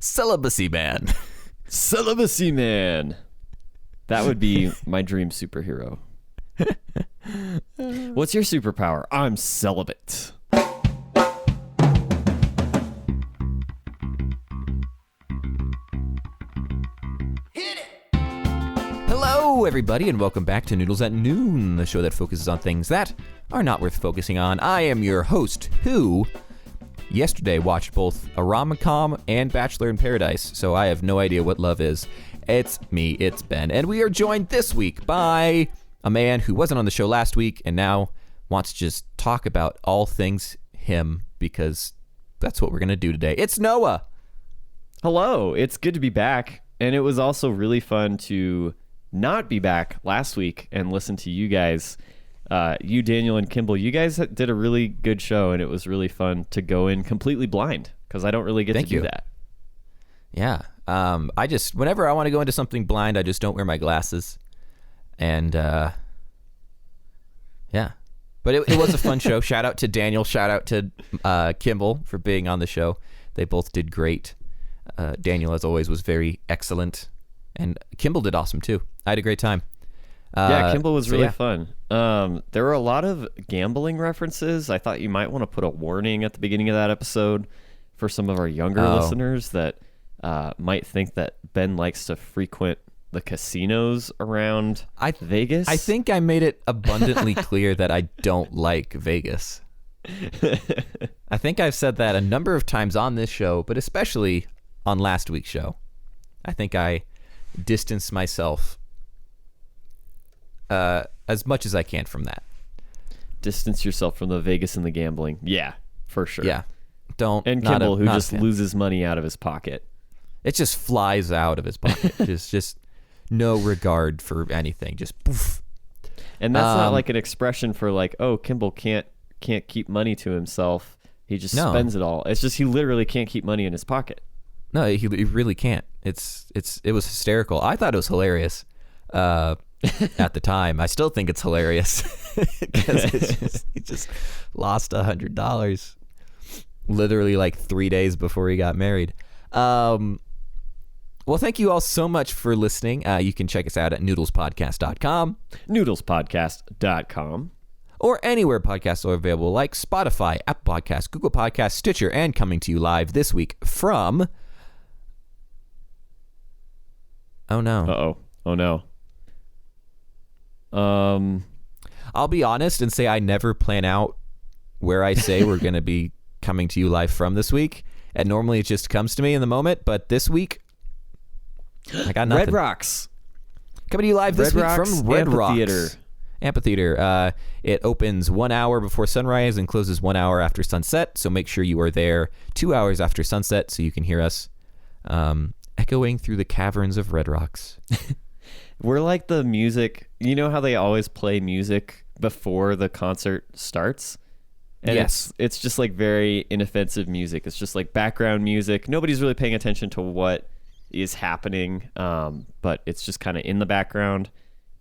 Celibacy Man. Celibacy Man. That would be my dream superhero. What's your superpower? I'm celibate. Hello, everybody, and welcome back to Noodles at Noon, the show that focuses on things that are not worth focusing on. I am your host, who yesterday watched both a rom-com and Bachelor in Paradise, so I have no idea what love is. It's me, it's Ben, and we are joined this week by a man who wasn't on the show last week and now wants to just talk about all things him, because that's what we're going to do today. It's Noah. Hello, it's good to be back, and it was also really fun to not be back last week and listen to you guys. You, Daniel, and Kimball, you guys did a really good show, and it was really fun to go in completely blind, because I don't really get to do that. Yeah. I just, whenever I want to go into something blind, I just don't wear my glasses. And, yeah. But it was a fun show. Shout out to Daniel. Shout out to Kimball for being on the show. They both did great. Daniel, as always, was very excellent. And Kimball did awesome, too. I had a great time. Yeah, Kimball was really fun. There were a lot of gambling references. I thought you might want to put a warning at the beginning of that episode for some of our younger listeners that might think that Ben likes to frequent the casinos around Vegas. I think I made it abundantly clear that I don't like Vegas. I think I've said that a number of times on this show, but especially on last week's show. I think I distanced myself as much as I can from that. Distance yourself from the Vegas and the gambling. Yeah, for sure. Yeah. And Kimball, who just loses money out of his pocket. It just flies out of his pocket. just no regard for anything. Just poof. And that's not like an expression for like, oh, Kimball can't keep money to himself. He just spends it all. It's just he literally can't keep money in his pocket. No, he really can't. It was hysterical. I thought it was hilarious at the time. I still think it's hilarious because he just lost $100 literally like 3 days before he got married. Well, thank you all so much for listening. You can check us out at noodlespodcast.com. Noodlespodcast.com. Or anywhere podcasts are available, like Spotify, Apple Podcasts, Google Podcasts, Stitcher, and coming to you live this week from... Oh, no. Uh-oh. Oh, no. I'll be honest and say I never plan out where I say we're going to be coming to you live from this week. And normally it just comes to me in the moment. But this week, I got nothing. Red Rocks. Coming to you live this week from Red Rocks Amphitheater. It opens 1 hour before sunrise and closes 1 hour after sunset. So make sure you are there 2 hours after sunset so you can hear us echoing through the caverns of Red Rocks. We're like the music. You know how they always play music before the concert starts? And yes. It's just like very inoffensive music. It's just like background music. Nobody's really paying attention to what is happening, but it's just kind of in the background.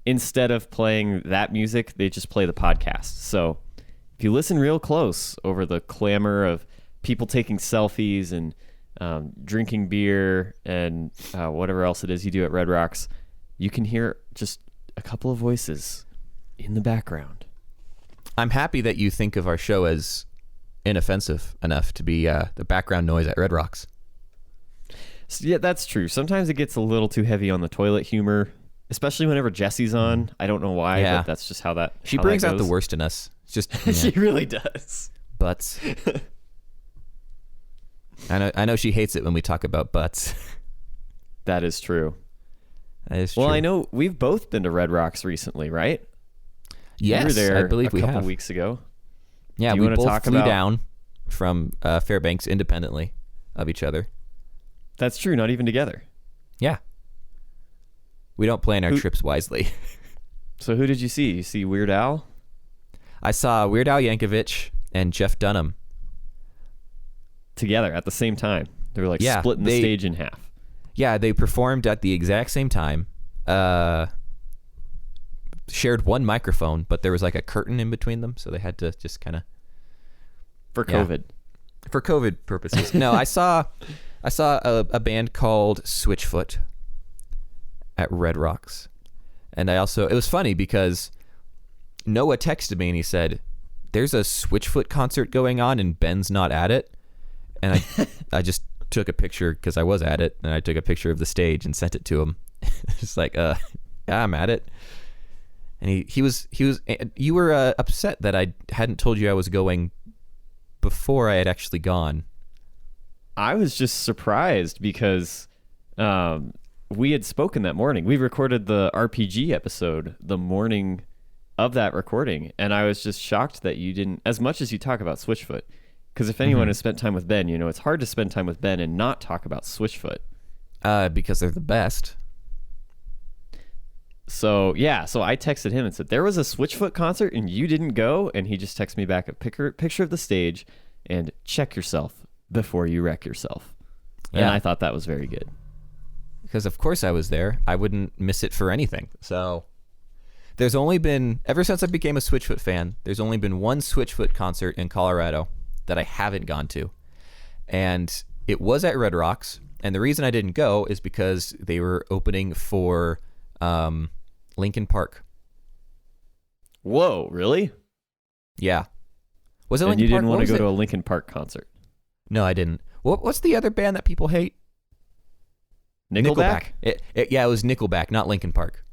Instead of playing that music, they just play the podcast. So if you listen real close over the clamor of people taking selfies and drinking beer and whatever else it is you do at Red Rocks, you can hear just a couple of voices in the background. I'm happy that you think of our show as inoffensive enough to be the background noise at Red Rocks. So, yeah, that's true. Sometimes it gets a little too heavy on the toilet humor, especially whenever Jesse's on. I don't know why, but that's just how that She brings out the worst in us. It's just She really does. Butts. I know she hates it when we talk about butts. That is true. That is true. Well, I know we've both been to Red Rocks recently, right? Yes, we were there I believe a we couple have. weeks ago. Yeah, we both flew down from Fairbanks independently of each other. That's true, not even together. Yeah. We don't plan our trips wisely. So who did you see? You see Weird Al? I saw Weird Al Yankovic and Jeff Dunham. Together at the same time. They were like splitting the stage in half. Yeah, they performed at the exact same time. Shared one microphone, but there was like a curtain in between them, so they had to just kind of... For COVID. For COVID purposes. No, I saw I saw a band called Switchfoot at Red Rocks. And it was funny because Noah texted me and he said, there's a Switchfoot concert going on and Ben's not at it. And I just took a picture because I was at it, and I took a picture of the stage and sent it to him. Just like, yeah, I'm at it. And you were upset that I hadn't told you I was going before I had actually gone. I was just surprised because we had spoken that morning. We recorded the RPG episode the morning of that recording, and I was just shocked that you didn't, as much as you talk about Switchfoot, because if anyone has spent time with Ben, you know it's hard to spend time with Ben and not talk about Switchfoot. Because they're the best. So I texted him and said, there was a Switchfoot concert and you didn't go, and he just texted me back a picture of the stage and check yourself before you wreck yourself. And I thought that was very good. Because of course I was there. I wouldn't miss it for anything. So there's only been, ever since I became a Switchfoot fan, there's only been one Switchfoot concert in Colorado that I haven't gone to. And it was at Red Rocks. And the reason I didn't go is because they were opening for Linkin Park. Whoa, really? Yeah. Was it and Linkin you Park? didn't want to go to a Linkin Park concert? No, I didn't. What's the other band that people hate? Nickelback? It was Nickelback, not Linkin Park.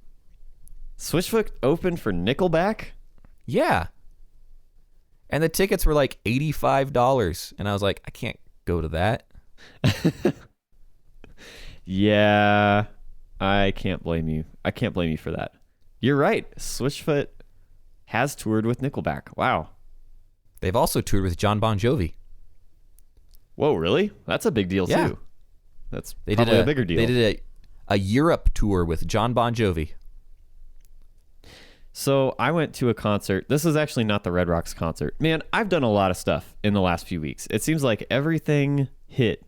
Switchfoot opened for Nickelback? Yeah. And the tickets were like $85. And I was like, I can't go to that. Yeah, I can't blame you. I can't blame you for that. You're right. Switchfoot has toured with Nickelback. Wow. They've also toured with John Bon Jovi. Whoa, really? That's a big deal, Yeah. too. That's probably a bigger deal. They did a Europe tour with John Bon Jovi. So I went to a concert. This is actually not the Red Rocks concert. Man, I've done a lot of stuff in the last few weeks. It seems like everything hit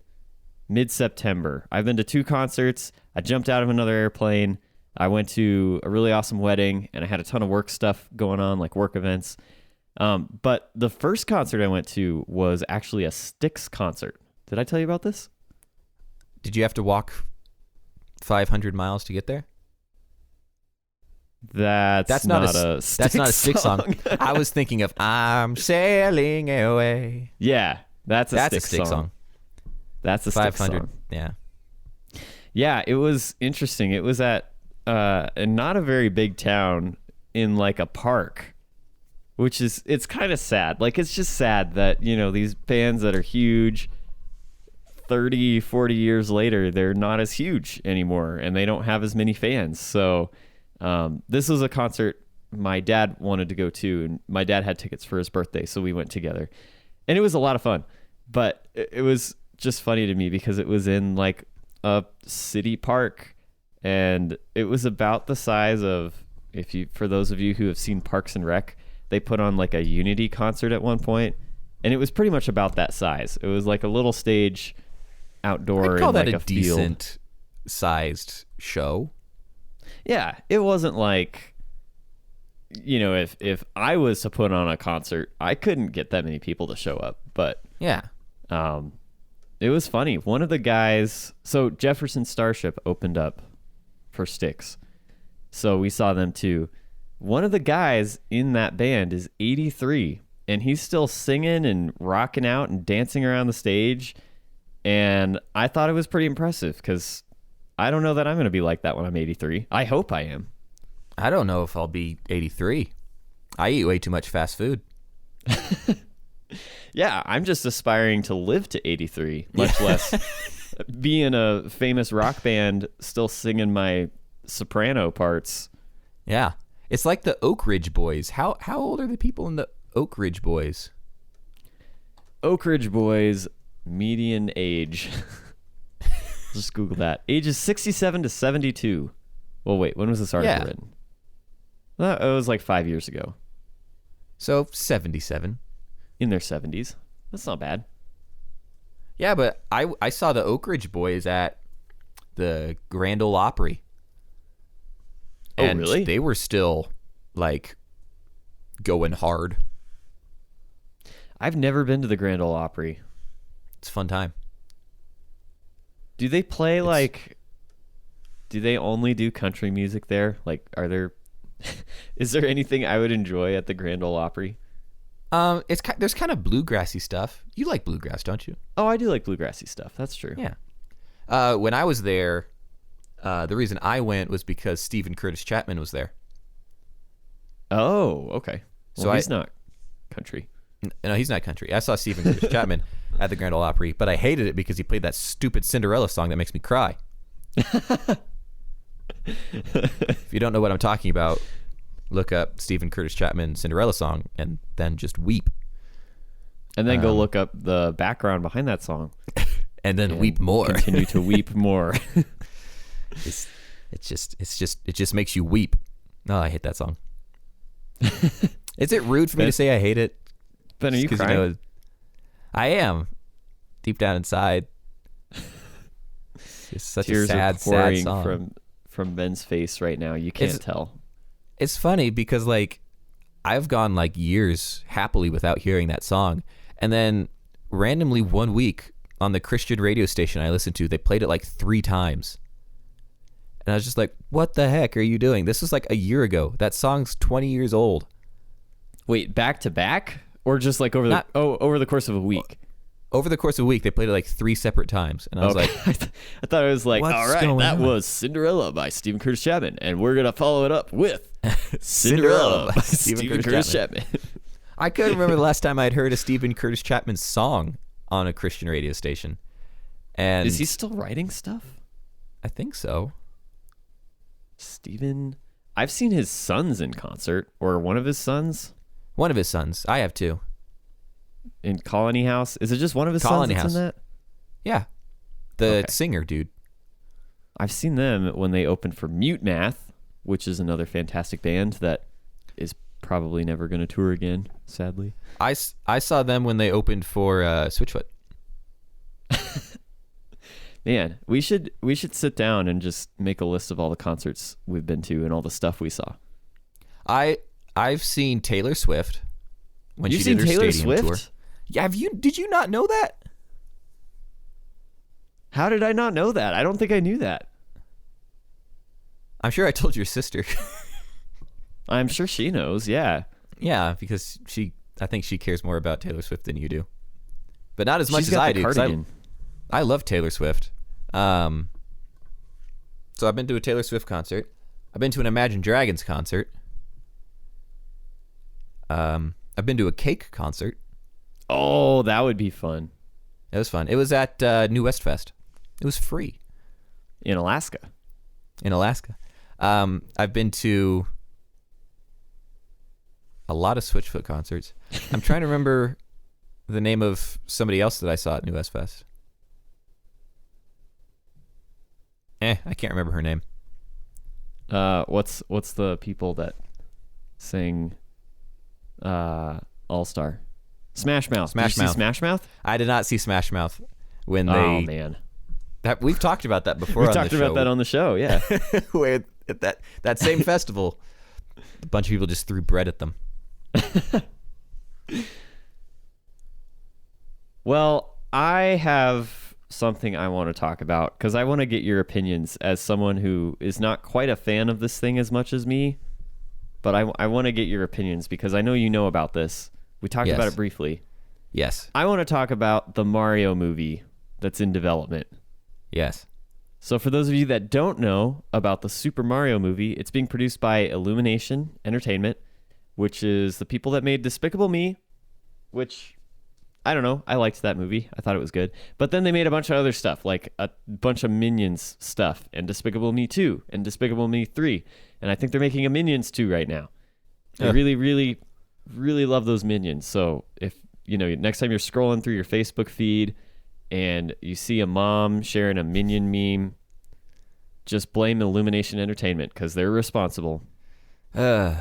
mid-September. I've been to 2 concerts. I jumped out of another airplane. I went to a really awesome wedding, and I had a ton of work stuff going on, like work events. But the first concert I went to was actually a Styx concert. Did I tell you about this? Did you have to walk 500 miles to get there? That's not a Styx song. I was thinking of I'm sailing away. Yeah, that's a Styx song. That's a Styx 500. song. Yeah. Yeah, it was interesting. It was at not a very big town in like a park, which is, it's kind of sad. Like, it's just sad that, you know, these bands that are huge 30, 40 years later, they're not as huge anymore and they don't have as many fans. So this was a concert my dad wanted to go to, and my dad had tickets for his birthday, so we went together. And it was a lot of fun, but it was just funny to me because it was in like a city park, and it was about the size of, for those of you who have seen Parks and Rec, they put on like a Unity concert at one point, and it was pretty much about that size. It was like a little stage outdoor. I'd call in that like a field. decent sized show. Yeah, it wasn't like, you know, if I was to put on a concert, I couldn't get that many people to show up. But yeah, it was funny. One of the guys, so Jefferson Starship opened up for Styx, so we saw them too. One of the guys in that band is 83, and he's still singing and rocking out and dancing around the stage. And I thought it was pretty impressive because I don't know that I'm going to be like that when I'm 83. I hope I am. I don't know if I'll be 83. I eat way too much fast food. Yeah, I'm just aspiring to live to 83, much less be in a famous rock band still singing my soprano parts. Yeah. It's like the Oak Ridge Boys. How old are the people in the Oak Ridge Boys? Oak Ridge Boys, median age. Just Google that. Ages 67 to 72. Well, wait, when was this article written? It was like 5 years ago. So 77. In their 70s. That's not bad. Yeah, but I saw the Oak Ridge Boys at the Grand Ole Opry. Oh, and really? They were still, like, going hard. I've never been to the Grand Ole Opry. It's a fun time. Do they play like? Do they only do country music there? Like, are there? Is there anything I would enjoy at the Grand Ole Opry? There's kind of bluegrassy stuff. You like bluegrass, don't you? Oh, I do like bluegrassy stuff. That's true. Yeah. When I was there, the reason I went was because Stephen Curtis Chapman was there. Oh, okay. Well, So he's not country. No, he's not country. I saw Stephen Curtis Chapman at the Grand Ole Opry, but I hated it because he played that stupid Cinderella song that makes me cry. If you don't know what I'm talking about, look up Stephen Curtis Chapman Cinderella song and then just weep. And then go look up the background behind that song. And then weep more. Continue to weep more. It just makes you weep. Oh, I hate that song. Is it rude for me to say I hate it? Ben, are you crying? You know, I am. Deep down inside. It's such Tears a sad, are pouring sad song. from Ben's face right now. You can't tell. It's funny because like I've gone like years happily without hearing that song, and then randomly one week on the Christian radio station I listened to, they played it like 3 times. And I was just like, what the heck are you doing? This was like a year ago. That song's 20 years old. Wait, back to back? Or just like over the course of a week? Over the course of a week, they played it like 3 separate times. And I was like, I thought it was like, what's all right, going that on? was Cinderella by Stephen Curtis Chapman. And we're going to follow it up with Cinderella by Stephen Curtis Chapman. I couldn't remember the last time I'd heard a Stephen Curtis Chapman song on a Christian radio station. And is he still writing stuff? I think so. Stephen, I've seen his sons in concert, or one of his sons. One of his sons. I have 2. In Colony House. Is it just one of his Colony sons that's House. in that? Yeah. The singer, dude. I've seen them when they opened for Mute Math, which is another fantastic band that is probably never going to tour again, sadly. I saw them when they opened for Switchfoot. Man, we should sit down and just make a list of all the concerts we've been to and all the stuff we saw. I've seen Taylor Swift when You've she did her seen Taylor stadium Swift? tour. Yeah, did you not know that? How did I not know that? I don't think I knew that. I'm sure I told your sister. I'm sure she knows, yeah. Yeah, because I think she cares more about Taylor Swift than you do. But not as much She's as got I the do. 'Cause cardigan. I love Taylor Swift. So I've been to a Taylor Swift concert. I've been to an Imagine Dragons concert. I've been to a Cake concert. Oh, that would be fun. It was fun. It was at New West Fest. It was free. In Alaska. In Alaska. I've been to a lot of Switchfoot concerts. I'm trying to remember the name of somebody else that I saw at New West Fest. I can't remember her name. What's the people that sing All Star? Smash Mouth. Smash Did you Mouth. see Smash Mouth? I did not see Smash Mouth when Oh they. man, We've talked about that before. we on talked the show. about that on the show. Yeah. Where at that same festival, a bunch of people just threw bread at them. Well, I have something I want to talk about because I want to get your opinions as someone who is not quite a fan of this thing as much as me. But I want to get your opinions because I know you know about this. We talked Yes. about it briefly. Yes. I want to talk about the Mario movie that's in development. Yes. So for those of you that don't know about the Super Mario movie, it's being produced by Illumination Entertainment, which is the people that made Despicable Me, which, I don't know, I liked that movie. I thought it was good. But then they made a bunch of other stuff, like a bunch of Minions stuff, and Despicable Me 2, and Despicable Me 3. And I think they're making a Minions 2 right now. I really, really, really love those Minions. So if, next time you're scrolling through your Facebook feed and you see a mom sharing a Minion meme, just blame Illumination Entertainment because they're responsible. Uh,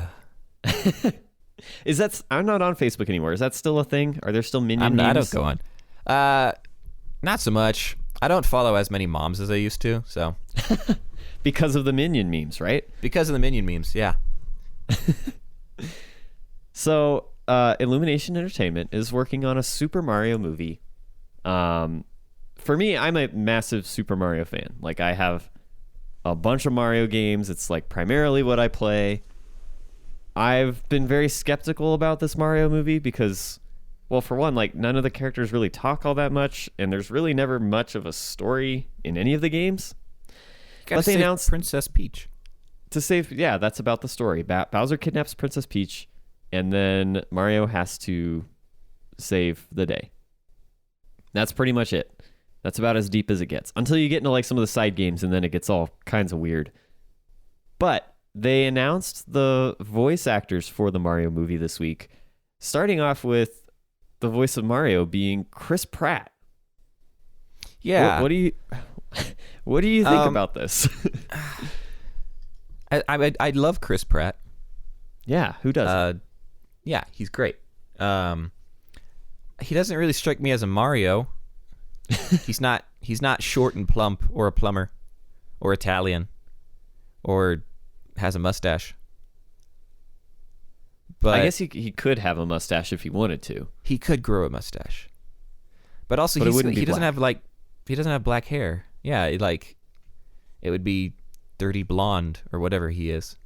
Is that? I'm not on Facebook anymore. Is that still a thing? Are there still Minion memes? I don't go on. Not so much. I don't follow as many moms as I used to. So Because of the Minion memes, right? because of the Minion memes, yeah. So Illumination Entertainment is working on a Super Mario movie for me, I'm a massive Super Mario fan. Like, I have a bunch of Mario games. It's like primarily what I play. I've been very skeptical about this Mario movie because, well, for one, like, none of the characters really talk all that much, and there's really never much of a story in any of the games. But they announced Princess Peach. Yeah, that's about the story. Bowser kidnaps Princess Peach, and then Mario has to save the day. That's pretty much it. That's about as deep as it gets. Until you get into like some of the side games, and then it gets all kinds of weird. But they announced the voice actors for the Mario movie this week, starting off with the voice of Mario being Chris Pratt. Yeah. What do you think about this? I love Chris Pratt. Yeah, who doesn't? Yeah, he's great. He doesn't really strike me as a Mario. He's not short and plump or a plumber or Italian or has a mustache. But I guess he could have a mustache if he wanted to. He could grow a mustache. But also he doesn't have black hair. Yeah, it would be dirty blonde or whatever he is.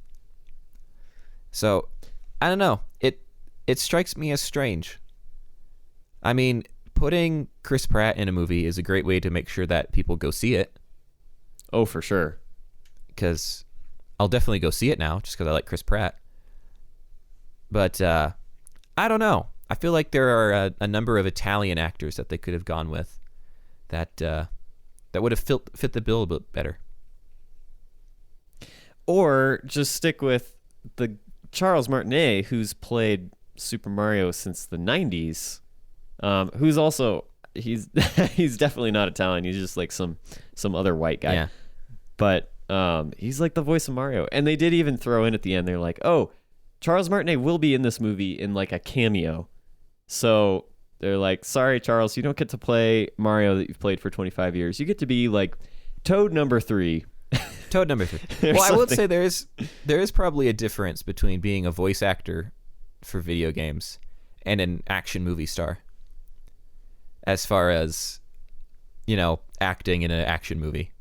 So, I don't know. It strikes me as strange. I mean, putting Chris Pratt in a movie is a great way to make sure that people go see it. Oh, for sure. Because I'll definitely go see it now just because I like Chris Pratt. But I don't know. I feel like there are a number of Italian actors that they could have gone with that would have fit the bill a bit better. Or just stick with the Charles Martinet, who's played Super Mario since the 90s, who's also he's definitely not Italian. He's just like some other white guy. Yeah. But he's like the voice of Mario. And they did even throw in at the end, they're like, oh, Charles Martinet will be in this movie in like a cameo. So they're like, sorry, Charles, you don't get to play Mario that you've played for 25 years. You get to be like Toad number 3. Toad number 3. Well, I will say there is probably a difference between being a voice actor for video games and an action movie star. As far as, acting in an action movie.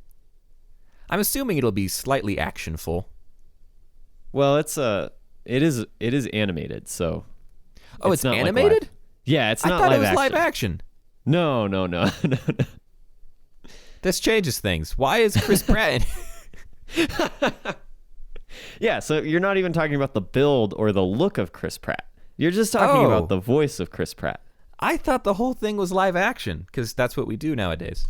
I'm assuming it'll be slightly actionful. Well, it is animated, so. Oh, it's animated? Like yeah, it's not live action. I thought it was action. live action. No. This changes things. Why is Chris Pratt in Yeah, so you're not even talking about the build or the look of Chris Pratt. You're just talking about the voice of Chris Pratt. I thought the whole thing was live action because that's what we do nowadays.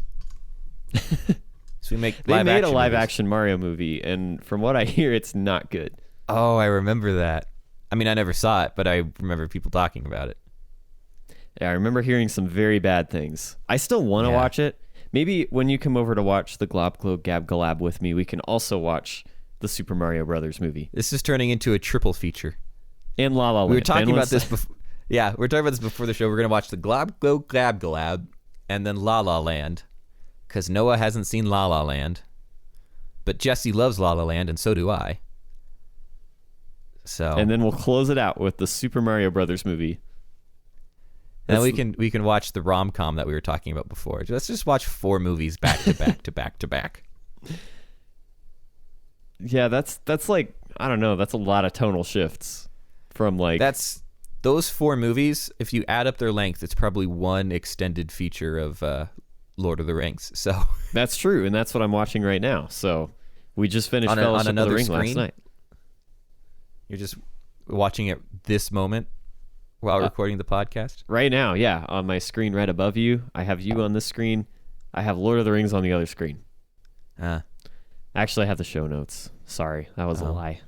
So we make they made a live movies. action Mario movie, and from what I hear, it's not good. Oh, I remember that. I mean, I never saw it, but I remember people talking about it. Yeah, I remember hearing some very bad things. I still want to watch it. Maybe when you come over to watch the Glob Glow Gab Galab with me, we can also watch the Super Mario Brothers movie. This is turning into a triple feature. And La La Land. We were talking about this before. Yeah, we were talking about this before the show. We're going to watch the Glob Glow Gab Galab and then La La Land because Noah hasn't seen La La Land. But Jesse loves La La Land, and so do I. So. And then we'll close it out with the Super Mario Brothers movie. And then we can watch the rom-com that we were talking about before. Let's just watch 4 movies back to back to back to back. Yeah, that's like, I don't know, that's a lot of tonal shifts from like... Those 4 movies, if you add up their length, it's probably one extended feature of Lord of the Rings. So that's true, and that's what I'm watching right now. So we just finished Fellowship of the Ring last night. You're just watching it this moment while recording the podcast? Right now, yeah. On my screen right above you. I have you on this screen. I have Lord of the Rings on the other screen. Actually, I have the show notes. Sorry, that was a lie.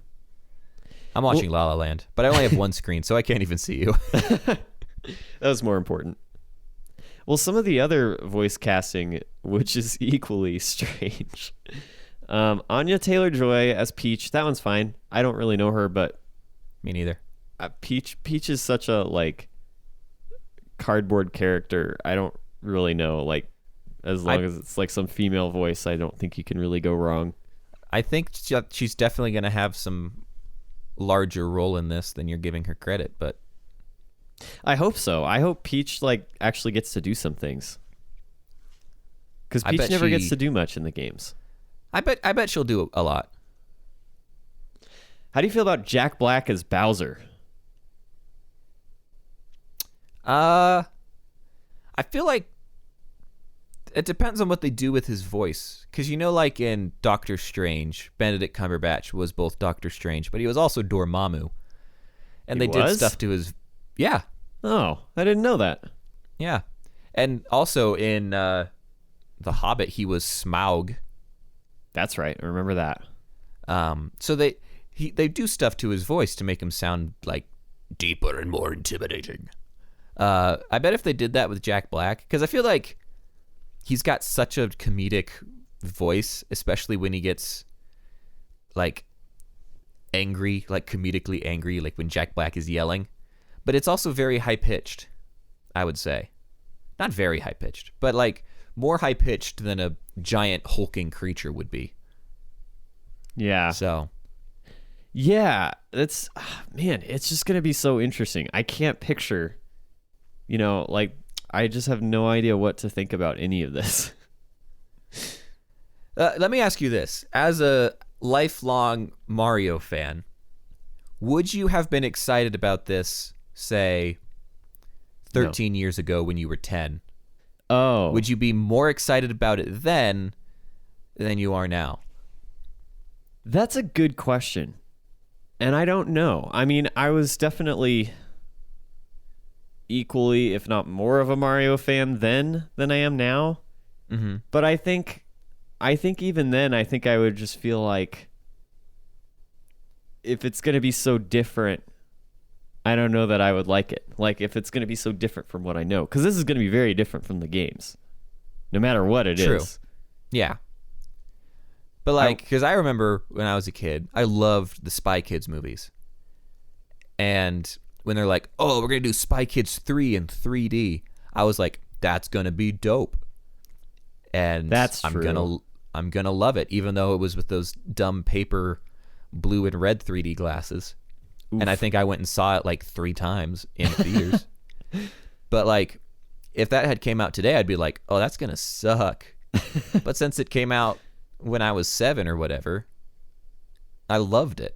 I'm watching La La Land, but I only have one screen, so I can't even see you. That was more important. Well, some of the other voice casting, which is equally strange. Anya Taylor-Joy as Peach. That one's fine. I don't really know her, but me neither. Peach is such a like cardboard character. I don't really know. Like, as long as it's like some female voice, I don't think you can really go wrong. I think she's definitely going to have some larger role in this than you're giving her credit, but I hope so. I hope Peach like actually gets to do some things. Because I Peach bet never gets she- to do much in the games. I bet she'll do a lot. How do you feel about Jack Black as Bowser? I feel like it depends on what they do with his voice. Because like in Doctor Strange, Benedict Cumberbatch was both Doctor Strange, but he was also Dormammu. And He they did was? stuff to his... Yeah, Oh, I didn't know that. yeah. And also in The Hobbit, he was Smaug. That's right. I remember that. So they do stuff to his voice to make him sound like deeper and more intimidating. I bet if they did that with Jack Black, because I feel like he's got such a comedic voice, especially when he gets like angry, like comedically angry, like when Jack Black is yelling. But it's also very high pitched, I would say. Not very high pitched, but like more high pitched than a giant hulking creature would be. Yeah. So Yeah, that's man, it's just gonna be so interesting. I can't picture, like I just have no idea what to think about any of this. let me ask you this: as a lifelong Mario fan, would you have been excited about this, say, 13 years ago when you were 10? Oh, Would you be more excited about it then than you are now? that's a good question. And I don't know. I mean, I was definitely equally, if not more of a Mario fan then than I am now. Mm-hmm. But I think even then, I think I would just feel like if it's going to be so different, I don't know that I would like it. Like if it's going to be so different from what I know, because this is going to be very different from the games, no matter what it is. True. Yeah. But like, because I remember when I was a kid, I loved the Spy Kids movies. And when they're like, oh, we're going to do Spy Kids 3 in 3D, I was like, that's going to be dope. And That's I'm true. I'm going to love it, even though it was with those dumb paper blue and red 3D glasses. Oof. And I think I went and saw it like 3 times in theaters. But like, if that had came out today, I'd be like, oh, that's going to suck. But since it came out when I was 7 or whatever, I loved it.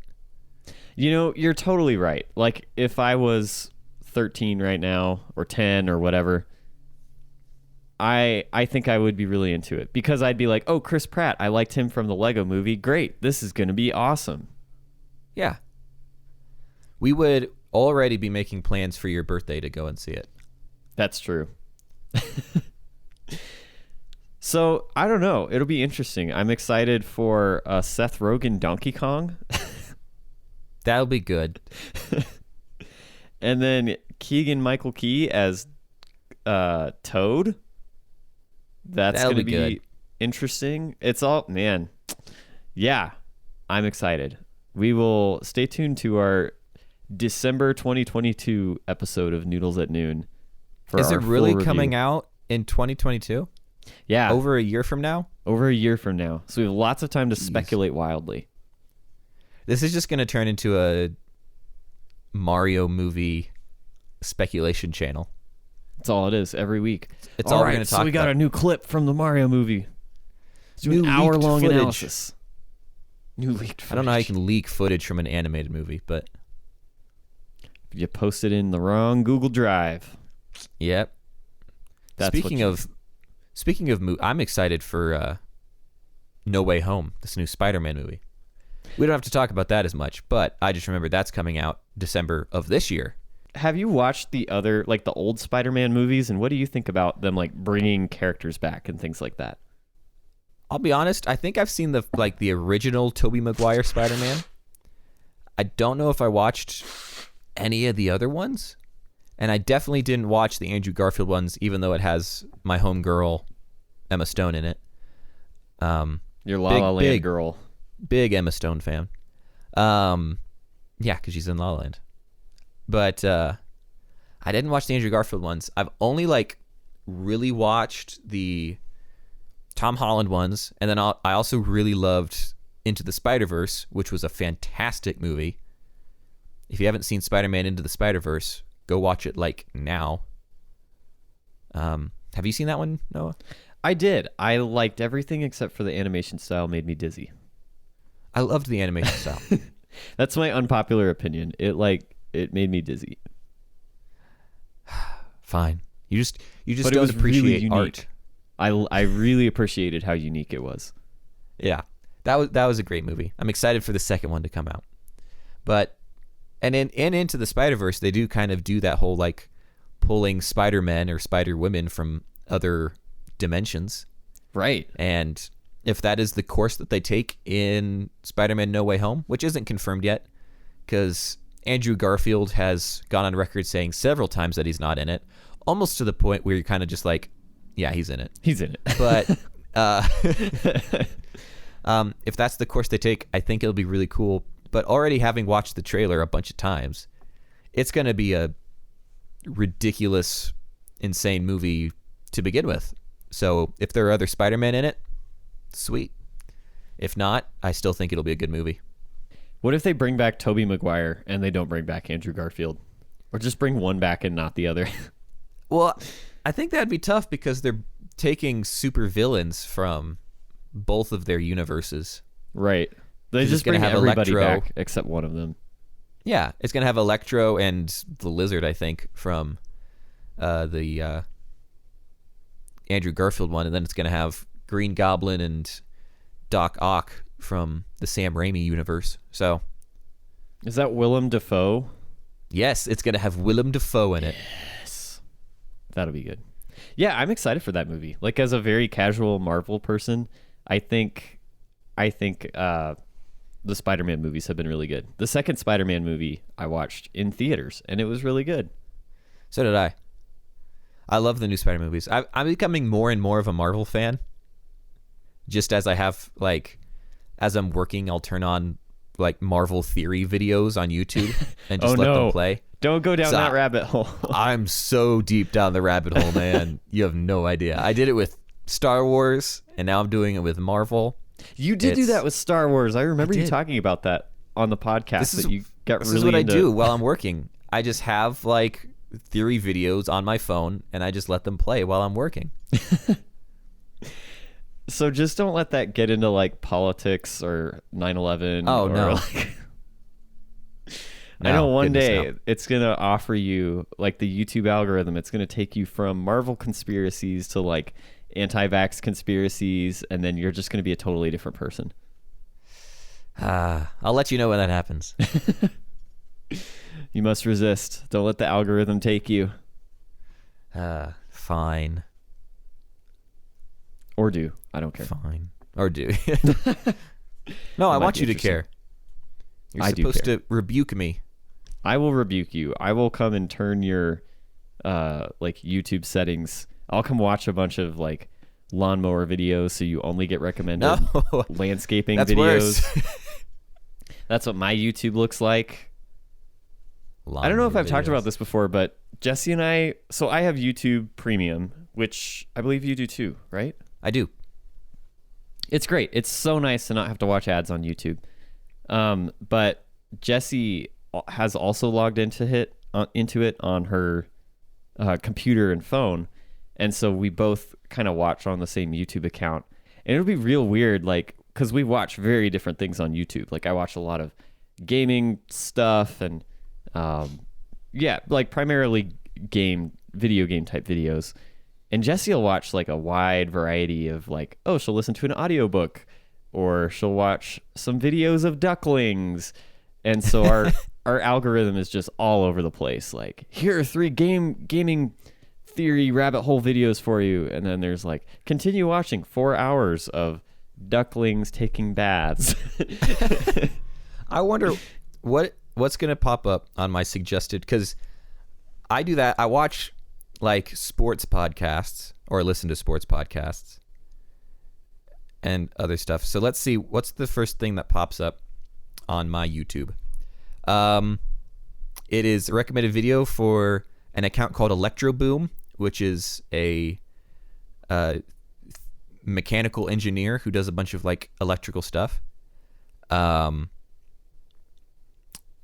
You're totally right. Like if I was 13 right now or 10 or whatever, I think I would be really into it because I'd be like, oh, Chris Pratt, I liked him from the Lego movie. Great. This is going to be awesome. Yeah. We would already be making plans for your birthday to go and see it. That's true. So I don't know. It'll be interesting. I'm excited for Seth Rogen Donkey Kong. That'll be good. And then Keegan Michael Key as Toad. That's That'll going to be be good. interesting. It's all, man. Yeah, I'm excited. We will stay tuned to our December 2022 episode of Noodles at Noon. Is it really coming out in 2022? Yeah, Over a year from now? over a year from now. So we have lots of time to speculate wildly. This is just going to turn into a Mario movie speculation channel. That's all it is every week. It's all we're right, gonna so talk we got about. a new clip from the Mario movie. Let's do New an hour-long leaked footage. analysis. New leaked footage. I don't know how you can leak footage from an animated movie, but You posted in the wrong Google Drive. yep. That's Speaking of I'm excited for No Way Home, this new Spider-Man movie. We don't have to talk about that as much, but I just remember that's coming out December of this year. Have you watched the other, like the old Spider-Man movies, and what do you think about them, like bringing characters back and things like that? I'll be honest, I think I've seen the original Tobey Maguire Spider-Man. I don't know if I watched any of the other ones, and I definitely didn't watch the Andrew Garfield ones, even though it has my homegirl Emma Stone in it. Your La La Land girl. Big Emma Stone fan. Yeah, because she's in La La Land. But I didn't watch the Andrew Garfield ones. I've only really watched the Tom Holland ones, and then I also really loved Into the Spider-Verse, which was a fantastic movie. If you haven't seen Spider-Man Into the Spider-Verse, go watch it now. Have you seen that one, Noah? I did. I liked everything except for the animation style made me dizzy. I loved the animation style. That's my unpopular opinion. It made me dizzy. Fine. You just But it don't was appreciate really unique. art. I really appreciated how unique it was. Yeah. That was a great movie. I'm excited for the second one to come out. But and into the Spider-Verse, they do kind of do that whole like pulling Spider-Men or Spider-Women from other dimensions. Right. And if that is the course that they take in Spider-Man No Way Home, which isn't confirmed yet, because Andrew Garfield has gone on record saying several times that he's not in it, almost to the point where you're kind of just like, yeah, he's in it. He's in it. But if that's the course they take, I think it'll be really cool. But already having watched the trailer a bunch of times, it's going to be a ridiculous, insane movie to begin with. So if there are other Spider-Man in it, sweet. If not, I still think it'll be a good movie. What if they bring back Tobey Maguire and they don't bring back Andrew Garfield? Or just bring one back and not the other? Well, I think that'd be tough because they're taking super villains from both of their universes. Right. They just gonna bring have everybody Electro. back except one of them. Yeah, it's going to have Electro and the Lizard, I think, from the Andrew Garfield one. And then it's going to have Green Goblin and Doc Ock from the Sam Raimi universe. So, Is that Willem Dafoe? yes, it's going to have Willem Dafoe in it. Yes. That'll be good. Yeah, I'm excited for that movie. Like, as a very casual Marvel person, I think the Spider-Man movies have been really good. The second Spider-Man movie I watched in theaters, and it was really good. So did I. I love the new Spider movies. I'm becoming more and more of a Marvel fan. Just as I have, like, as I'm working, I'll turn on, like, Marvel theory videos on YouTube and just let them play. Don't go down that rabbit hole. I'm so deep down the rabbit hole, man. You have no idea. I did it with Star Wars, and now I'm doing it with Marvel. You did do that with Star Wars. I remember you did. talking about that on the podcast. This is what I do while I'm working. I just have, like, theory videos on my phone, and I just let them play while I'm working. So just don't let that get into, like, politics or 9/11. Oh, or, no. Like, No, I know one goodness, day no. it's going to offer you, like, the YouTube algorithm. It's going to take you from Marvel conspiracies to, like, anti-vax conspiracies, and then you're just going to be a totally different person. I'll let you know when that happens. You must resist. Don't let the algorithm take you. Fine. Or do. I don't care. Fine. Or do. No, I might want be you to interesting. care. You're I do supposed care. to rebuke me. I will rebuke you. I will come and turn your like YouTube settings. I'll come watch a bunch of like lawnmower videos so you only get recommended No. landscaping That's videos. worse. That's what my YouTube looks like. I don't know if I've talked about this before, but Jesse and I have YouTube Premium, which I believe you do too, right? I do. It's great. It's so nice to not have to watch ads on YouTube. But Jessie has also logged into it on her computer and phone, and so we both kind of watch on the same YouTube account. And it'll be real weird, like, because we watch very different things on YouTube. Like, I watch a lot of gaming stuff and like primarily video game type videos. And Jessie will watch like a wide variety of like, oh, she'll listen to an audiobook, or she'll watch some videos of ducklings. And so our algorithm is just all over the place. Like, here are 3 gaming theory rabbit hole videos for you. And then there's like, continue watching 4 hours of ducklings taking baths. I wonder what's going to pop up on my suggested, because I do that. I watch like sports podcasts or listen to sports podcasts and other stuff. So let's see, what's the first thing that pops up on my YouTube? It is a recommended video for an account called Electro Boom, which is a mechanical engineer who does a bunch of like electrical stuff.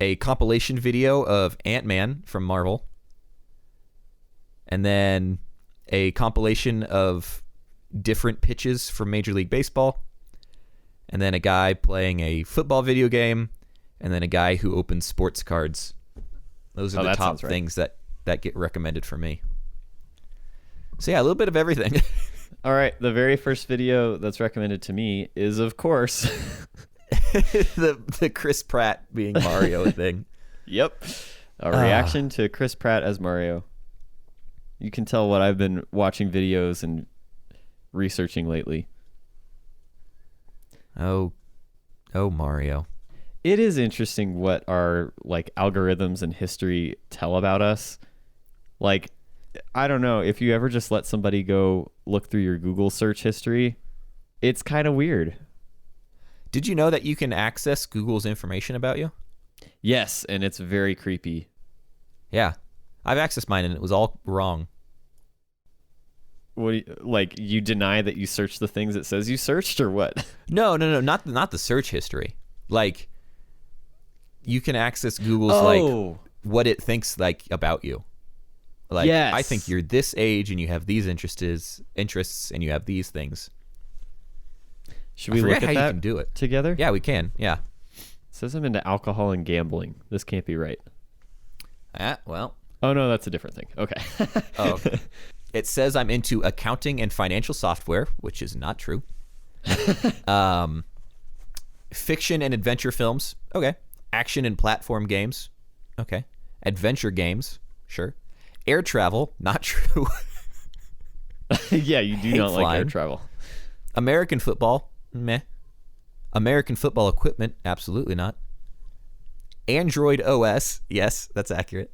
A compilation video of Ant-Man from Marvel. And then a compilation of different pitches from Major League Baseball, and then a guy playing a football video game, and then a guy who opens sports cards. Those are the top things that get recommended for me. So yeah, a little bit of everything. All right, the very first video that's recommended to me is, of course, the Chris Pratt being Mario thing. Yep. A reaction to Chris Pratt as Mario. You can tell what I've been watching videos and researching lately. Oh, Mario. It is interesting what our like algorithms and history tell about us. Like, I don't know, if you ever just let somebody go look through your Google search history, it's kind of weird. Did you know that you can access Google's information about you? Yes, and it's very creepy. Yeah. I've accessed mine and it was all wrong. What do you, like, you deny that you searched the things it says you searched, or what? No, not the search history. Like, you can access Google's like what it thinks like about you. Like, yes. I think you're this age and you have these interests and you have these things. Should we look at how that you can do it together? Yeah, we can. Yeah. It says I'm into alcohol and gambling. This can't be right. Well. Oh, no, that's a different thing. Okay. Oh, okay. It says I'm into accounting and financial software, which is not true. Fiction and adventure films. Okay. Action and platform games. Okay. Adventure games. Sure. Air travel. Not true. Yeah, you do not like air travel. American football. Meh. American football equipment. Absolutely not. Android OS. Yes, that's accurate.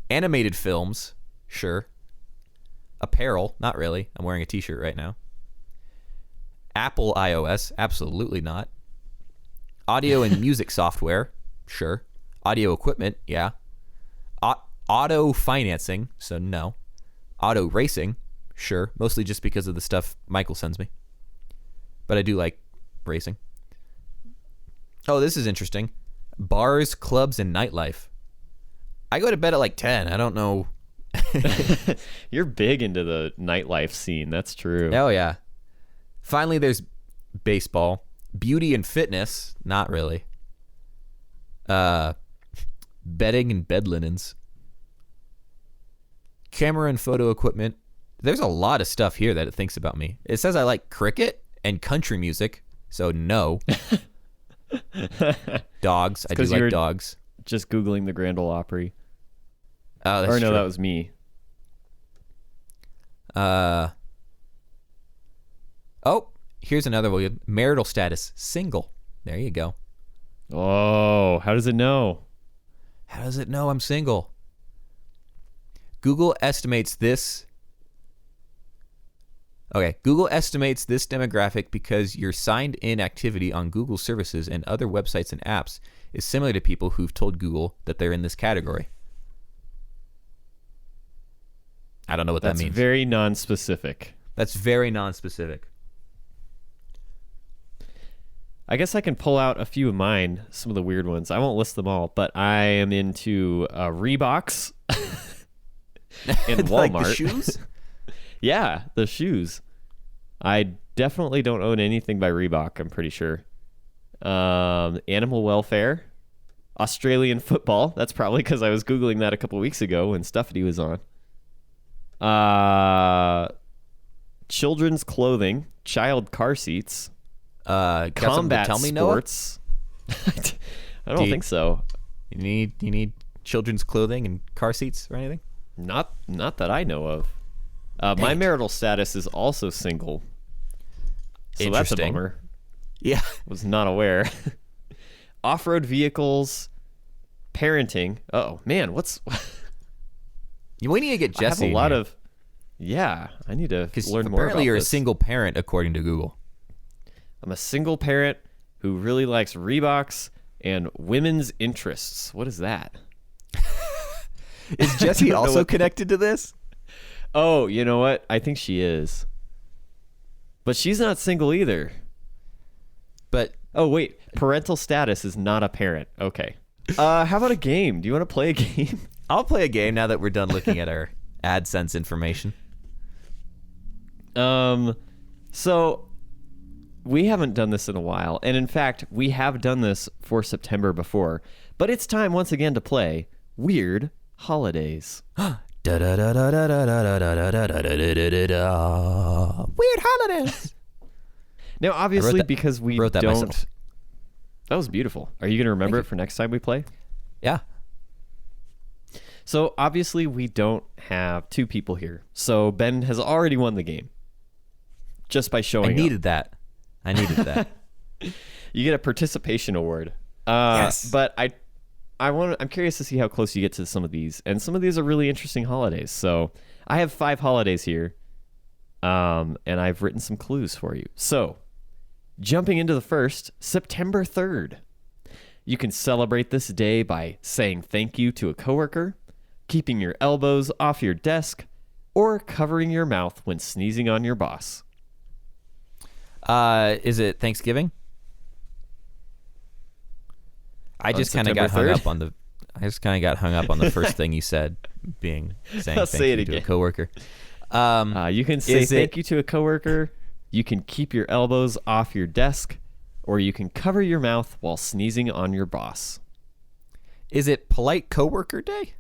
Animated films. Sure. Apparel. Not really. I'm wearing a t-shirt right now. Apple iOS. Absolutely not. Audio and music software. Sure. Audio equipment. Yeah. Auto financing. So no. Auto racing. Sure. Mostly just because of the stuff Michael sends me. But I do like racing. Oh, this is interesting. Bars, clubs, and nightlife. I go to bed at like 10. I don't know. You're big into the nightlife scene. That's true. Oh, yeah. Finally, there's baseball. Beauty and fitness. Not really. Bedding and bed linens. Camera and photo equipment. There's a lot of stuff here that it thinks about me. It says I like cricket and country music. So no. Dogs. I do like dogs. Just Googling the Grand Ole Opry. Oh, that's true. No, that was me. Oh, here's another one. Marital status. Single. There you go. Oh, how does it know? How does it know I'm single? Google estimates this. Okay, Google estimates this demographic because your signed-in activity on Google services and other websites and apps is similar to people who've told Google that they're in this category. I don't know what that means. That's very non-specific. That's very non-specific. I guess I can pull out a few of mine, some of the weird ones. I won't list them all, but I am into Reeboks and Walmart. Like the shoes? Yeah, the shoes. I definitely don't own anything by Reebok, I'm pretty sure. Animal welfare. Australian football. That's probably because I was Googling that a couple weeks ago when Stuffity was on. Children's clothing. Child car seats. Combat tell me, sports. I don't think so. You need children's clothing and car seats or anything? Not that I know of. My marital status is also single. So that's a bummer. Yeah. Was not aware. Off-road vehicles, parenting. Oh man, we need to get Jesse. I have a lot of. Yeah, I need to learn more about apparently you're this. a single parent according to Google. I'm a single parent who really likes Reeboks and women's interests. What is that? Is Jesse also connected to this? Oh, you know what? I think she is. But she's not single either. But oh wait, parental status is not a parent. Okay. How about a game? Do you want to play a game? I'll play a game now that we're done looking at our AdSense information. So we haven't done this in a while, and in fact, we have done this for September before. But it's time once again to play Weird Holidays. Weird holidays. Now, obviously, because we wrote that don't. myself. That was beautiful. Are you going to remember it for next time we play? Yeah. So obviously, we don't have two people here. So Ben has already won the game just by showing I up. needed that. You get a participation award. Yes. But I'm curious to see how close you get to some of these, and some of these are really interesting holidays. So I have 5 holidays here, and I've written some clues for you. So jumping into the first, September 3rd. You can celebrate this day by saying thank you to a coworker, keeping your elbows off your desk, or covering your mouth when sneezing on your boss. Is it Thanksgiving? I just kind of got hung up on the first thing you said, saying thank you to a coworker. You can say thank you to a coworker. You can keep your elbows off your desk, or you can cover your mouth while sneezing on your boss. Is it Polite Coworker Day?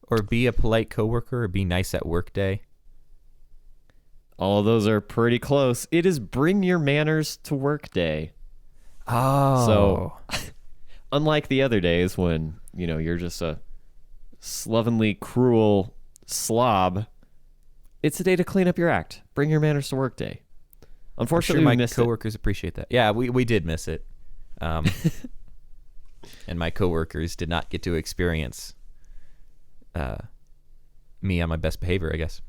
Or be a polite coworker, or be nice at work day? All of those are pretty close. It is Bring Your Manners to Work Day. Oh. So, unlike the other days when, you're just a slovenly, cruel slob, it's a day to clean up your act. Bring Your Manners to Work Day. Unfortunately, I'm sure my coworkers appreciate that. Yeah, we did miss it. And my coworkers did not get to experience me on my best behavior, I guess.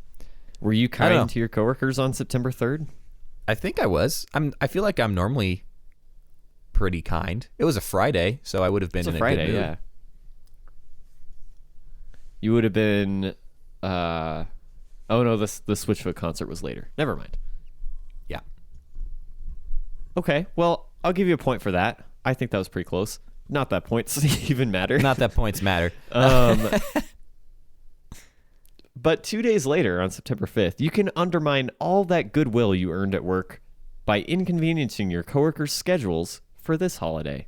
Were you kind to your coworkers on September 3rd? I think I was. I feel like I'm normally pretty kind. It was a Friday, so I would have been in a good mood. Yeah. You would have been. Oh no, the Switchfoot concert was later. Never mind. Yeah. Okay, well, I'll give you a point for that. I think that was pretty close. Not that points even matter. Not that points matter. But 2 days later, on September 5th, you can undermine all that goodwill you earned at work by inconveniencing your coworkers' schedules for this holiday.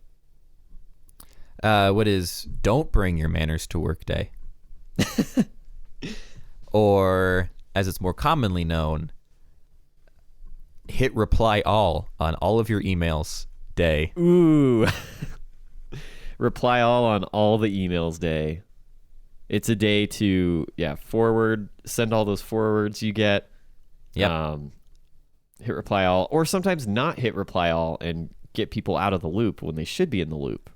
What is Don't Bring Your Manners to Work Day? Or, as it's more commonly known, Hit Reply All on all of your emails Day. Ooh. Reply all on all the emails day. It's a day to, send all those forwards you get. Yep. Hit reply all, or sometimes not hit reply all and get people out of the loop when they should be in the loop.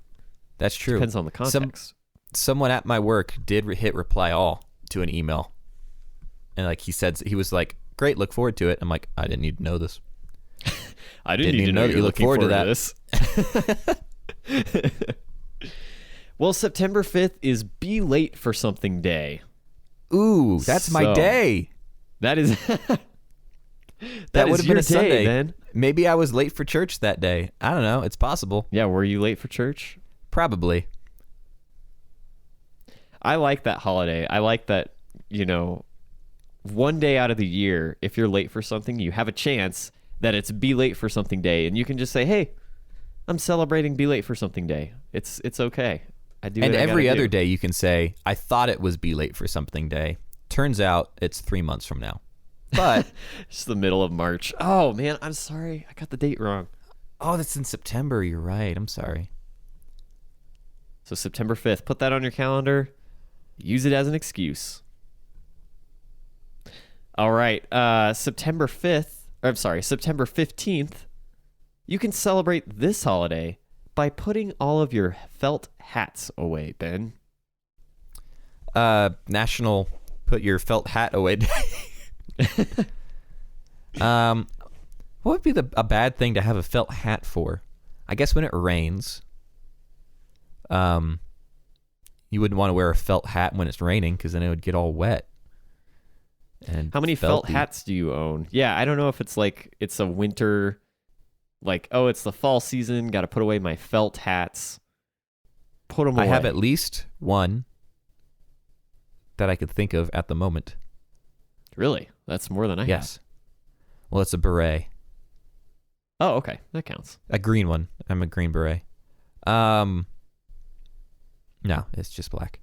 That's true. Depends on the context. Someone at my work did hit reply all to an email. And he was like, great, look forward to it. I'm like, I didn't need to know this. I didn't need to know you look forward to that. This. Well, September 5th is Be Late for Something Day. Ooh, that's my day. That is that would have been a Sunday. Then. Maybe I was late for church that day. I don't know. It's possible. Yeah, were you late for church? Probably. I like that holiday. I like that, one day out of the year, if you're late for something, you have a chance that it's Be Late for Something Day. And you can just say, hey, I'm celebrating Be Late for Something Day. It's okay. I do. And every other day you can say, I thought it was Be Late for Something Day. Turns out it's 3 months from now. But it's the middle of March. Oh, man, I'm sorry. I got the date wrong. Oh, that's in September. You're right. I'm sorry. So September 5th, put that on your calendar. Use it as an excuse. All right. September 15th, you can celebrate this holiday by putting all of your felt hats away, Ben. National Put Your Felt Hat Away Day. What would be a bad thing to have a felt hat for? I guess when it rains. You wouldn't want to wear a felt hat when it's raining because then it would get all wet. And how many felt hats do you own? Yeah, I don't know if it's it's a winter, it's the fall season, got to put away my felt hats. Put them away. I have at least one that I could think of at the moment. Really? That's more than I have. Yes. Well, it's a beret. Oh, okay. That counts. A green one. I'm a green beret. No, it's just black.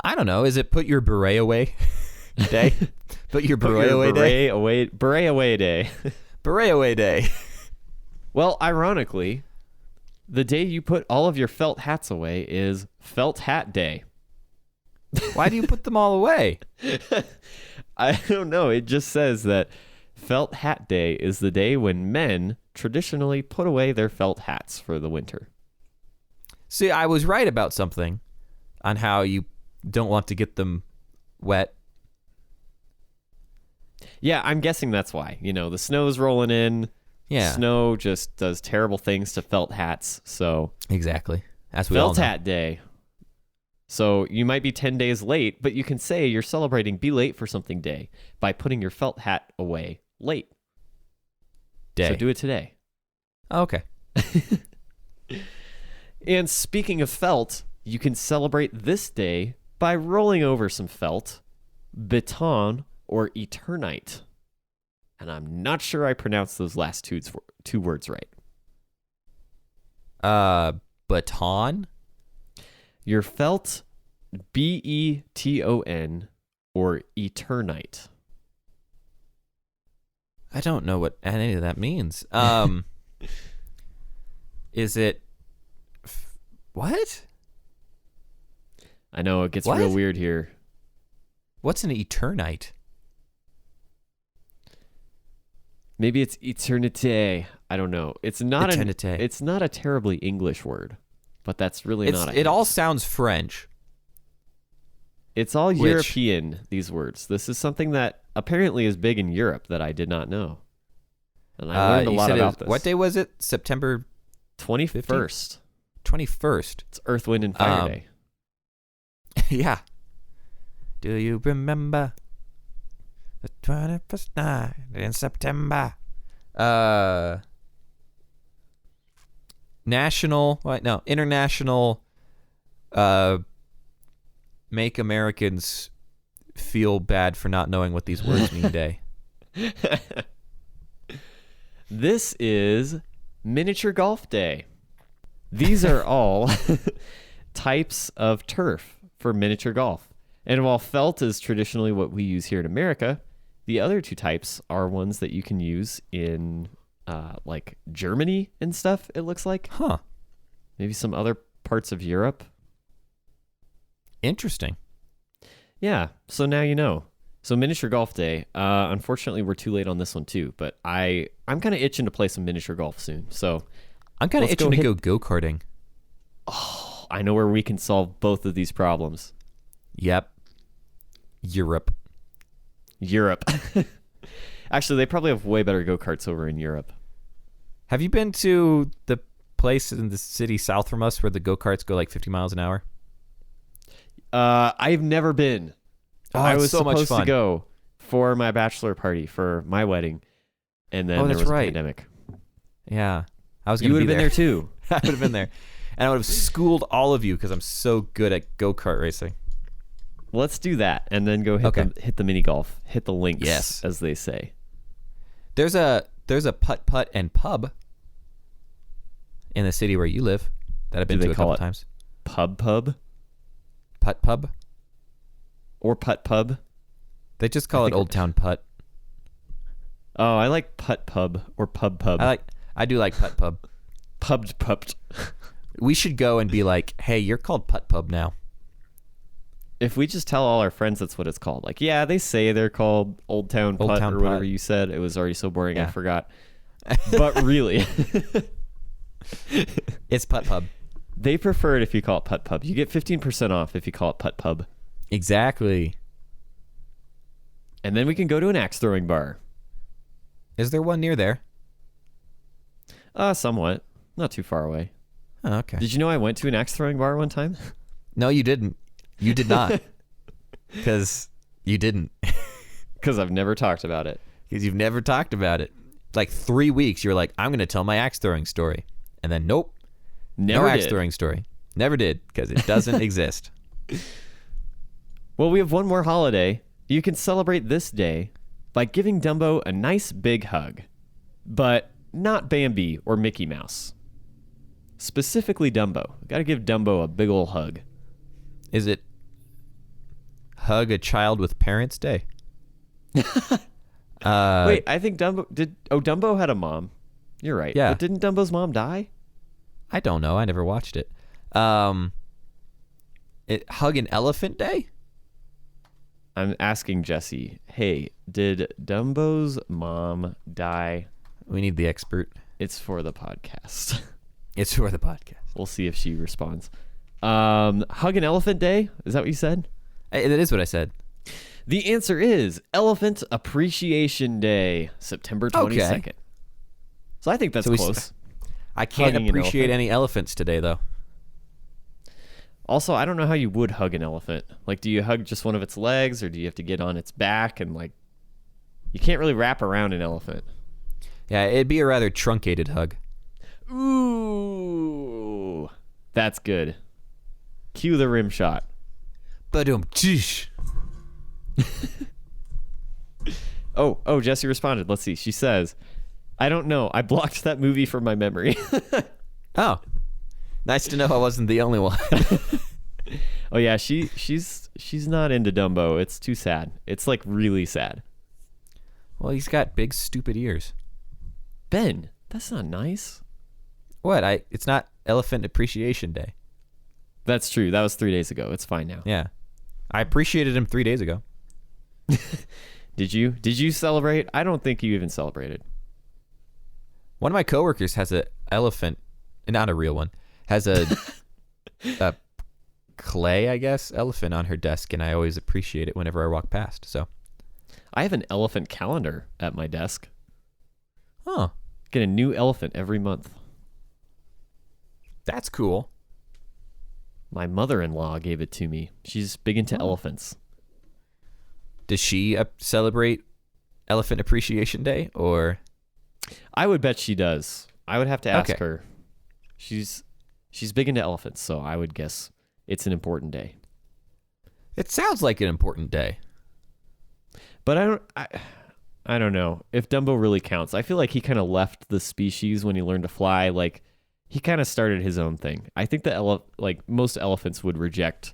I don't know. Is it put your beret away day? Put your beret away day? Beret away day. Beret away day. Well, ironically, the day you put all of your felt hats away is Felt Hat Day. Why do you put them all away? I don't know. It just says that Felt Hat Day is the day when men traditionally put away their felt hats for the winter. See, I was right about something on how you don't want to get them wet. Yeah, I'm guessing that's why. The snow's rolling in. Yeah. Snow just does terrible things to felt hats. So Exactly. That's what we all Felt know. Hat Day. So you might be 10 days late, but you can say you're celebrating Be Late for Something Day by putting your felt hat away late. Day. So do it today. Oh, okay. And speaking of felt, you can celebrate this day by rolling over some felt, baton, or eternite. And I'm not sure I pronounced those last two words right. Baton? Your felt, Beton, or eternite. I don't know what any of that means. Is it... What? I know it gets What? real weird here. What's an eternite? Maybe it's eternite. I don't know. It's not Eternite. It's not a terribly English word, but that's really not. It all sounds French. It's all European. These words. This is something that apparently is big in Europe that I did not know, and I learned a lot about this. What day was it? September 21st. 21st. It's Earth, Wind, and Fire Day. Yeah. Do you remember the 21st night in September? International Make Americans Feel Bad for Not Knowing What These Words Mean Day. This is Miniature Golf Day. These are all types of turf for miniature golf. And while felt is traditionally what we use here in America, the other two types are ones that you can use in like Germany and stuff, it looks like. Huh. Maybe some other parts of Europe. Interesting. Yeah, so now you know. So Miniature Golf Day. Unfortunately, we're too late on this one too, but I'm kind of itching to play some miniature golf soon. So I'm kind of itching to go go-karting. Oh, I know where we can solve both of these problems. Yep. Europe. Actually, they probably have way better go-karts over in Europe. Have you been to the place in the city south from us where the go-karts go like 50 miles an hour? I've never been. Oh, I it's was so much supposed to fun. go for my bachelor party for my wedding, and then there that's was a right. pandemic. Yeah. I was You going would to be have been there too. I would have been there. And I would have schooled all of you because I'm so good at go-kart racing. Let's do that, and then go hit the mini golf, hit the links, Yes. as they say. There's a putt-putt and pub in the city where you live that I've been Do to they a call couple it times. Pub Putt pub? or putt pub? They just call it Old Town Putt. Oh, I like putt pub or pub. I do like putt pub. Pubbed. We should go and be like, hey, you're called putt pub now. If we just tell all our friends that's what it's called. Like, yeah, they say they're called Old Town Putt or whatever you said. It was already so boring, Yeah. I forgot. But really, It's putt pub. they prefer it if you call it putt pub. You get 15% off if you call it putt pub. Exactly. And then we can go to an axe throwing bar. Is there one near there? Somewhat. Not too far away. Oh, okay. Did you know I went to an axe throwing bar one time? No, you didn't. You did not. Because you didn't. Because I've never talked about it. Because you've never talked about it. Like 3 weeks, you're like, I'm going to tell my axe throwing story. And then, nope. Never no did. axe throwing story. Never did, because it doesn't exist. Well, we have one more holiday. You can celebrate this day by giving Dumbo a nice big hug, but not Bambi or Mickey Mouse. Specifically Dumbo. Got to give Dumbo a big ol' hug. Is it Hug a Child with Parents Day? Wait, I think Dumbo had a mom. You're right. Yeah. But didn't Dumbo's mom die? I don't know. I never watched it. Hug an Elephant Day? I'm asking Jesse, hey, did Dumbo's mom die? We need the expert. It's for the podcast. It's for the podcast. We'll see if she responds. Hug an Elephant Day? Is that what you said? That is what I said. The answer is Elephant Appreciation Day, September 22nd. Okay. So I think that's close. I can't appreciate any elephants today, though. Also, I don't know how you would hug an elephant. Like, do you hug just one of its legs, or do you have to get on its back and, like, you can't really wrap around an elephant. Yeah, it'd be a rather truncated hug. Ooh, that's good. Cue the rim shot. Ba-dum. Oh, Jessie responded. Let's see. She says, I don't know. I blocked that movie from my memory. Oh, nice to know I wasn't the only one. Oh yeah, she's not into Dumbo. It's too sad. It's like really sad. Well, he's got big stupid ears. Ben, that's not nice. What? It's not Elephant Appreciation Day. That's true. That was 3 days ago. It's fine now. Yeah. I appreciated him 3 days ago. Did you? Did you celebrate? I don't think you even celebrated. One of my coworkers has an elephant, not a real one, has a clay, I guess, elephant on her desk, and I always appreciate it whenever I walk past. So I have an elephant calendar at my desk. Huh. Get a new elephant every month. That's cool. My mother-in-law gave it to me. She's big into elephants. Does she celebrate Elephant Appreciation Day, or? I would bet she does. I would have to ask Okay. her. She's big into elephants, so I would guess it's an important day. It sounds like an important day. But I don't know if Dumbo really counts. I feel like he kind of left the species when he learned to fly. Like, he kind of started his own thing. I think that most elephants would reject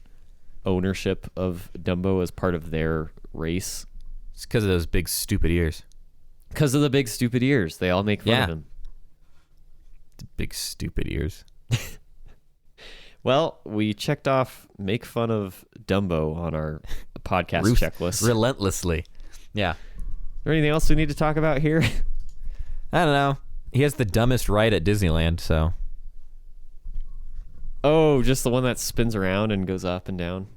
ownership of Dumbo as part of their race. It's because of those big stupid ears. Because of the big stupid ears. They all make fun of him. The big stupid ears. Well, we checked off make fun of Dumbo on our podcast checklist. Relentlessly. Yeah. Is there anything else we need to talk about here? I don't know. He has the dumbest ride at Disneyland, so. Oh, just the one that spins around and goes up and down?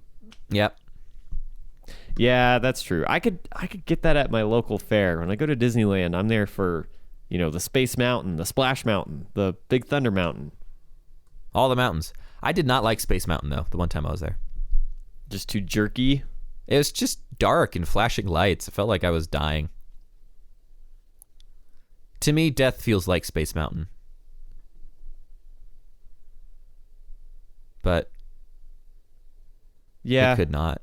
Yep. Yeah, that's true. I could get that at my local fair. When I go to Disneyland, I'm there for, the Space Mountain, the Splash Mountain, the Big Thunder Mountain. All the mountains. I did not like Space Mountain, though, the one time I was there. Just too jerky? It was just dark and flashing lights. It felt like I was dying. To me, death feels like Space Mountain. But yeah, it could not.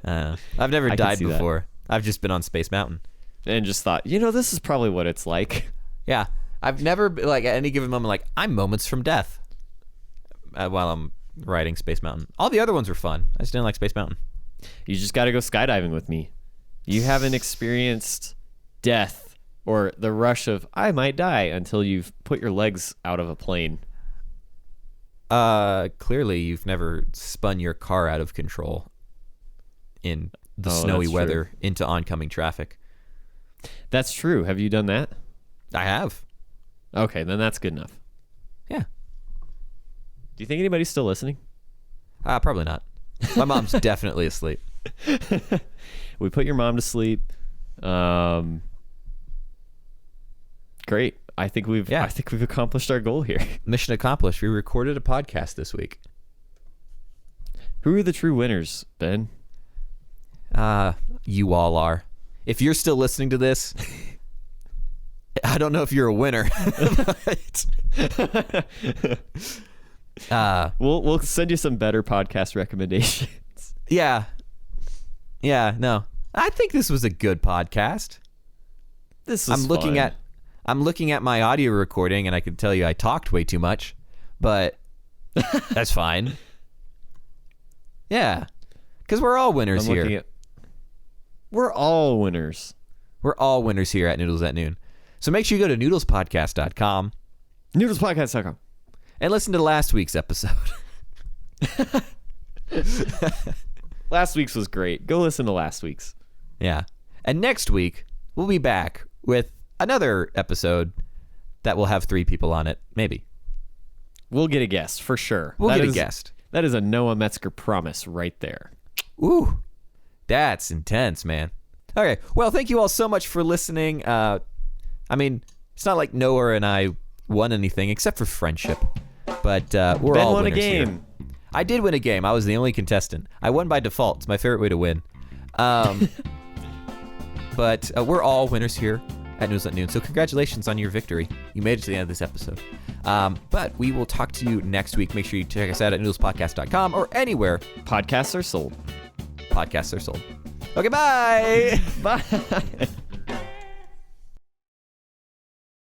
I've never died before. I've just been on Space Mountain. And just thought, this is probably what it's like. Yeah. I've never, at any given moment, I'm moments from death while I'm riding Space Mountain. All the other ones were fun. I just didn't like Space Mountain. You just got to go skydiving with me. You haven't experienced death or the rush of, I might die, until you've put your legs out of a plane. Clearly you've never spun your car out of control in the snowy weather into oncoming traffic. That's true. Have you done that? I have. Okay, then that's good enough. Yeah. Do you think anybody's still listening? Probably not. My mom's definitely asleep. We put your mom to sleep. Great. I think we've accomplished our goal here. Mission accomplished. We recorded a podcast this week. Who are the true winners, Ben? You all are. If you're still listening to this, I don't know if you're a winner. But, we'll send you some better podcast recommendations. Yeah. Yeah, no. I think this was a good podcast. This is I'm looking fun. I'm looking at my audio recording, and I can tell you I talked way too much, but that's fine. Yeah, because we're all winners here. We're all winners. We're all winners here at Noodles at Noon. So make sure you go to noodlespodcast.com. Noodlespodcast.com. And listen to last week's episode. Last week's was great. Go listen to last week's. Yeah. And next week, we'll be back with another episode that will have 3 people on it. Maybe. We'll get a guest for sure. We'll get a guest. That is a Noah Metzger promise right there. Ooh. That's intense, man. Okay. Well, thank you all so much for listening. I mean, it's not like Noah and I won anything except for friendship. But we're Ben all won a winners game. here. I did win a game. I was the only contestant. I won by default. It's my favorite way to win. But we're all winners here at Noodles at Noon. So congratulations on your victory. You made it to the end of this episode. But we will talk to you next week. Make sure you check us out at noodlespodcast.com or anywhere Podcasts are sold. podcasts are sold. Okay, bye. Bye.